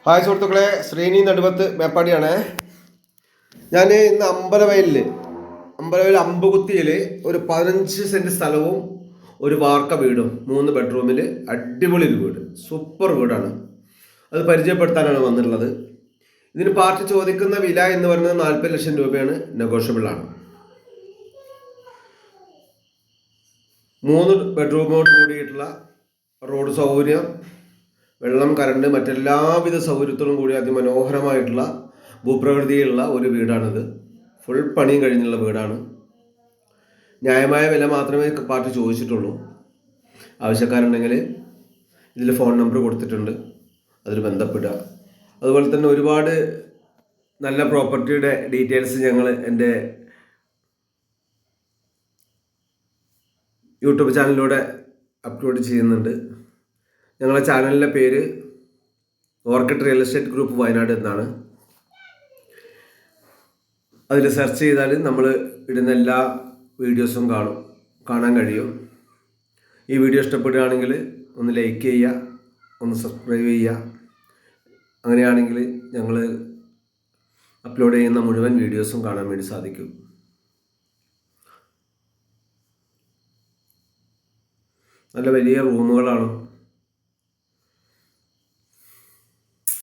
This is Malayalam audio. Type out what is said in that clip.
ഹായ് സുഹൃത്തുക്കളെ, ശ്രീനി നടുവത്ത് മേപ്പാടിയാണ്. ഞാൻ ഇന്ന് അമ്പലവയലിൽ അമ്പുകുത്തിയിൽ ഒരു 15 സെൻറ്റ് സ്ഥലവും ഒരു വാർക്ക വീടും 3 ബെഡ്റൂമിൽ അടിപൊളി ഒരു വീട്, സൂപ്പർ വീടാണ്. അത് പരിചയപ്പെടുത്താനാണ് വന്നിട്ടുള്ളത്. ഇതിന് പാർട്ടി ചോദിക്കുന്ന വില എന്ന് പറയുന്നത് 40 ലക്ഷം രൂപയാണ്, നെഗോഷ്യബിൾ ആണ്. 3 ബെഡ്റൂമോട് കൂടിയിട്ടുള്ള റോഡ് സൗകര്യം, വെള്ളം, കറണ്ട്, മറ്റെല്ലാവിധ സൗകര്യത്തോടും കൂടി അതിമനോഹരമായിട്ടുള്ള ഭൂപ്രകൃതിയിലുള്ള ഒരു വീടാണിത്. ഫുൾ പണിയും കഴിഞ്ഞുള്ള വീടാണ്. ന്യായമായ വില മാത്രമേ പാർട്ടി ചോദിച്ചിട്ടുള്ളൂ. ആവശ്യക്കാരുണ്ടെങ്കിൽ ഇതിൽ ഫോൺ നമ്പർ കൊടുത്തിട്ടുണ്ട്, അതിൽ ബന്ധപ്പെടുക. അതുപോലെ തന്നെ ഒരുപാട് നല്ല പ്രോപ്പർട്ടിയുടെ ഡീറ്റെയിൽസ് ഞങ്ങൾ എൻ്റെ യൂട്യൂബ് ചാനലിലൂടെ അപ്ലോഡ് ചെയ്യുന്നുണ്ട്. ഞങ്ങളുടെ ചാനലിൻ്റെ പേര് orchid real estate group Wayanad എന്നാണ്. അതിൽ സെർച്ച് ചെയ്താൽ നമ്മൾ ഇടുന്ന എല്ലാ വീഡിയോസും കാണാൻ കഴിയും. ഈ വീഡിയോ ഇഷ്ടപ്പെടുകയാണെങ്കിൽ ഒന്ന് ലൈക്ക് ചെയ്യുക, ഒന്ന് സബ്സ്ക്രൈബ് ചെയ്യുക. അങ്ങനെയാണെങ്കിൽ ഞങ്ങൾ അപ്ലോഡ് ചെയ്യുന്ന മുഴുവൻ വീഡിയോസും കാണാൻ വേണ്ടി സാധിക്കും. നല്ല വലിയ റൂമുകളാണ്.